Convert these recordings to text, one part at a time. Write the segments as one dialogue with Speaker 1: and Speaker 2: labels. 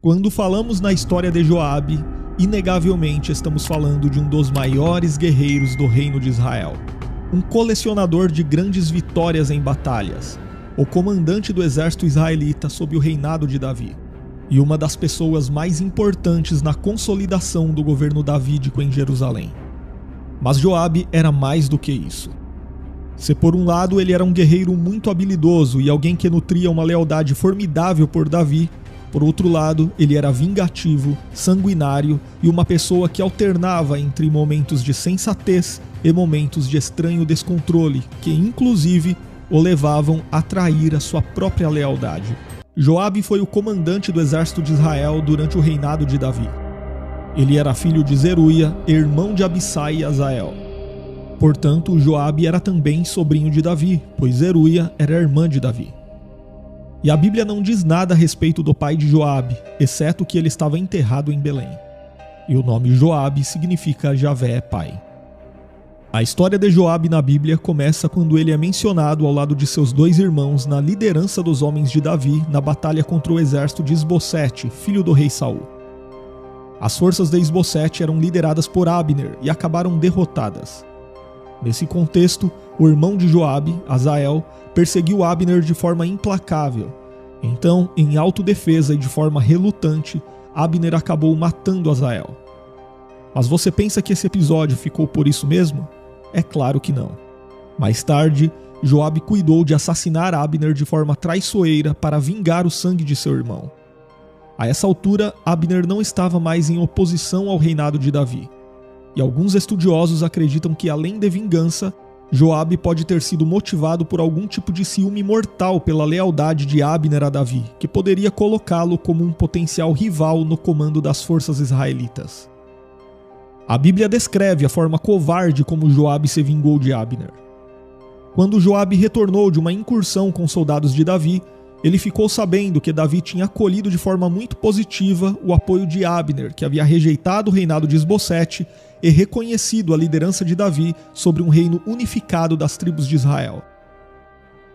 Speaker 1: Quando falamos na história de Joabe, inegavelmente estamos falando de um dos maiores guerreiros do reino de Israel, um colecionador de grandes vitórias em batalhas, o comandante do exército israelita sob o reinado de Davi, e uma das pessoas mais importantes na consolidação do governo davídico em Jerusalém. Mas Joabe era mais do que isso. Se por um lado ele era um guerreiro muito habilidoso e alguém que nutria uma lealdade formidável por Davi, por outro lado, ele era vingativo, sanguinário e uma pessoa que alternava entre momentos de sensatez e momentos de estranho descontrole, que inclusive o levavam a trair a sua própria lealdade. Joabe foi o comandante do exército de Israel durante o reinado de Davi. Ele era filho de Zeruia, irmão de Abissai e Azael. Portanto, Joabe era também sobrinho de Davi, pois Zeruia era irmã de Davi. E a Bíblia não diz nada a respeito do pai de Joabe, exceto que ele estava enterrado em Belém. E o nome Joabe significa Javé é pai. A história de Joabe na Bíblia começa quando ele é mencionado ao lado de seus dois irmãos na liderança dos homens de Davi na batalha contra o exército de Isbosete, filho do rei Saul. As forças de Isbosete eram lideradas por Abner e acabaram derrotadas. Nesse contexto, o irmão de Joabe, Azael, perseguiu Abner de forma implacável. Então, em autodefesa e de forma relutante, Abner acabou matando Azael. Mas você pensa que esse episódio ficou por isso mesmo? É claro que não. Mais tarde, Joabe cuidou de assassinar Abner de forma traiçoeira para vingar o sangue de seu irmão. A essa altura, Abner não estava mais em oposição ao reinado de Davi. E alguns estudiosos acreditam que, além de vingança, Joabe pode ter sido motivado por algum tipo de ciúme mortal pela lealdade de Abner a Davi, que poderia colocá-lo como um potencial rival no comando das forças israelitas. A Bíblia descreve a forma covarde como Joabe se vingou de Abner. Quando Joabe retornou de uma incursão com soldados de Davi, ele ficou sabendo que Davi tinha acolhido de forma muito positiva o apoio de Abner, que havia rejeitado o reinado de Isbosete e reconhecido a liderança de Davi sobre um reino unificado das tribos de Israel.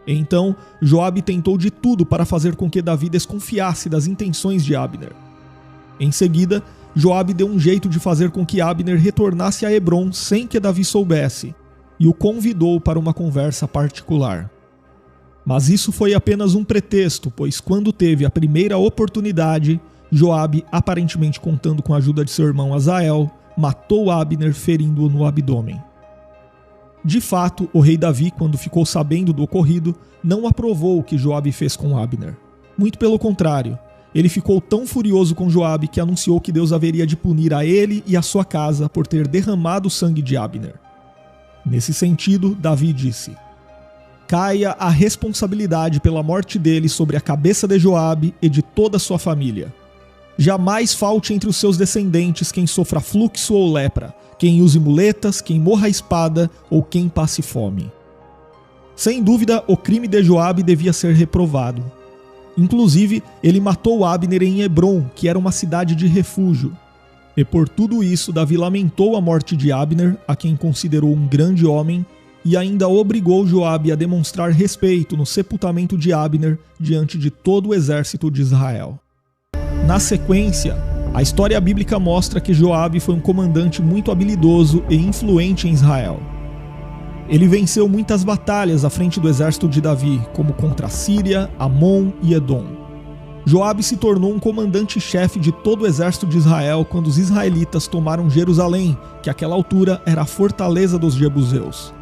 Speaker 1: Então, Joabe tentou de tudo para fazer com que Davi desconfiasse das intenções de Abner. Em seguida, Joabe deu um jeito de fazer com que Abner retornasse a Hebrom sem que Davi soubesse, e o convidou para uma conversa particular. Mas isso foi apenas um pretexto, pois quando teve a primeira oportunidade, Joabe, aparentemente contando com a ajuda de seu irmão Azael, matou Abner ferindo-o no abdômen. De fato, o rei Davi, quando ficou sabendo do ocorrido, não aprovou o que Joabe fez com Abner. Muito pelo contrário, ele ficou tão furioso com Joabe que anunciou que Deus haveria de punir a ele e a sua casa por ter derramado o sangue de Abner. Nesse sentido, Davi disse: caia a responsabilidade pela morte dele sobre a cabeça de Joabe e de toda a sua família. Jamais falte entre os seus descendentes quem sofra fluxo ou lepra, quem use muletas, quem morra a espada ou quem passe fome. Sem dúvida, o crime de Joabe devia ser reprovado. Inclusive, ele matou Abner em Hebrom, que era uma cidade de refúgio. E por tudo isso, Davi lamentou a morte de Abner, a quem considerou um grande homem, e ainda obrigou Joabe a demonstrar respeito no sepultamento de Abner diante de todo o exército de Israel. Na sequência, a história bíblica mostra que Joabe foi um comandante muito habilidoso e influente em Israel. Ele venceu muitas batalhas à frente do exército de Davi, como contra a Síria, Amon e Edom. Joabe se tornou um comandante-chefe de todo o exército de Israel quando os israelitas tomaram Jerusalém, que àquela altura era a fortaleza dos jebuseus.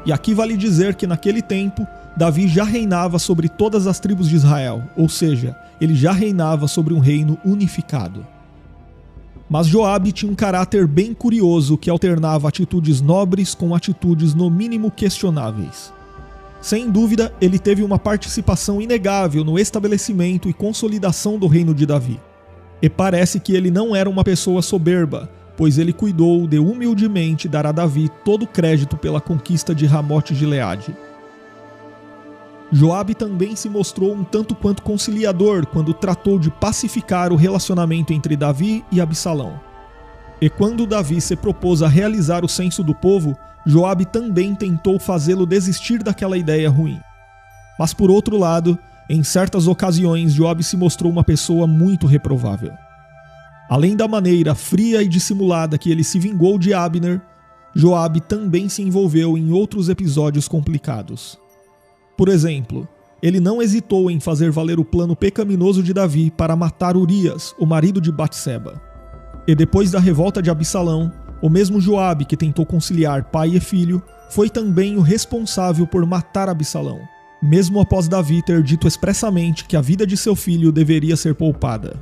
Speaker 1: E aqui vale dizer que naquele tempo, Davi já reinava sobre todas as tribos de Israel, ou seja, ele já reinava sobre um reino unificado. Mas Joabe tinha um caráter bem curioso que alternava atitudes nobres com atitudes no mínimo questionáveis. Sem dúvida, ele teve uma participação inegável no estabelecimento e consolidação do reino de Davi. E parece que ele não era uma pessoa soberba, pois ele cuidou de humildemente dar a Davi todo o crédito pela conquista de Ramote-Gileade. Joabe também se mostrou um tanto quanto conciliador quando tratou de pacificar o relacionamento entre Davi e Absalão. E quando Davi se propôs a realizar o censo do povo, Joabe também tentou fazê-lo desistir daquela ideia ruim. Mas por outro lado, Em certas ocasiões, Joabe se mostrou uma pessoa muito reprovável. Além da maneira fria e dissimulada que ele se vingou de Abner, Joabe também se envolveu em outros episódios complicados. Por exemplo, ele não hesitou em fazer valer o plano pecaminoso de Davi para matar Urias, o marido de Batseba. E depois da revolta de Absalão, o mesmo Joabe que tentou conciliar pai e filho, foi também o responsável por matar Absalão, mesmo após Davi ter dito expressamente que a vida de seu filho deveria ser poupada.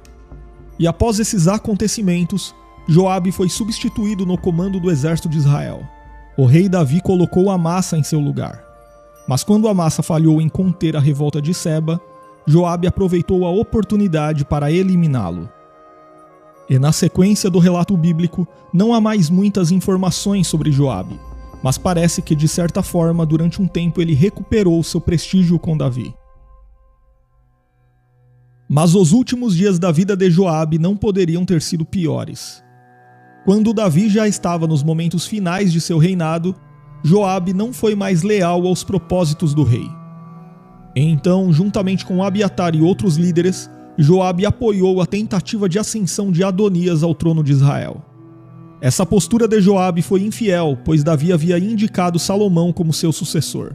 Speaker 1: E após esses acontecimentos, Joabe foi substituído no comando do exército de Israel. O rei Davi colocou Amassa em seu lugar. Mas quando Amassa falhou em conter a revolta de Seba, Joabe aproveitou a oportunidade para eliminá-lo. E na sequência do relato bíblico, não há mais muitas informações sobre Joabe, mas parece que de certa forma durante um tempo ele recuperou seu prestígio com Davi. Mas os últimos dias da vida de Joabe não poderiam ter sido piores. Quando Davi já estava nos momentos finais de seu reinado, Joabe não foi mais leal aos propósitos do rei. Então, juntamente com Abiatar e outros líderes, Joabe apoiou a tentativa de ascensão de Adonias ao trono de Israel. Essa postura de Joabe foi infiel, pois Davi havia indicado Salomão como seu sucessor.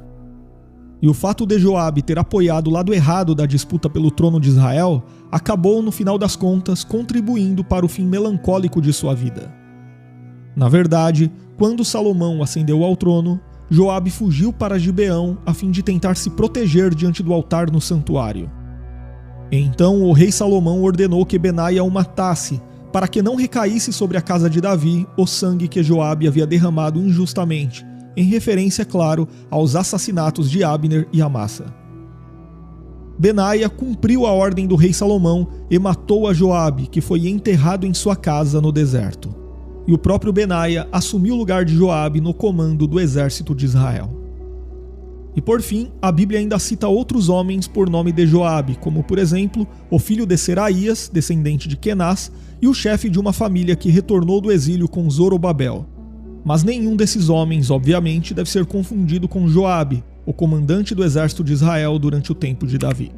Speaker 1: E o fato de Joabe ter apoiado o lado errado da disputa pelo trono de Israel acabou, no final das contas, contribuindo para o fim melancólico de sua vida. Na verdade, quando Salomão ascendeu ao trono, Joabe fugiu para Gibeão a fim de tentar se proteger diante do altar no santuário. Então o rei Salomão ordenou que Benaia o matasse, para que não recaísse sobre a casa de Davi o sangue que Joabe havia derramado injustamente, em referência, claro, aos assassinatos de Abner e Amassa. Benaia cumpriu a ordem do rei Salomão e matou a Joabe, que foi enterrado em sua casa no deserto. E o próprio Benaia assumiu o lugar de Joabe no comando do exército de Israel. E por fim, a Bíblia ainda cita outros homens por nome de Joabe, como por exemplo, o filho de Seraías, descendente de Kenaz, e o chefe de uma família que retornou do exílio com Zorobabel. Mas nenhum desses homens, obviamente, deve ser confundido com Joabe, o comandante do exército de Israel durante o tempo de Davi.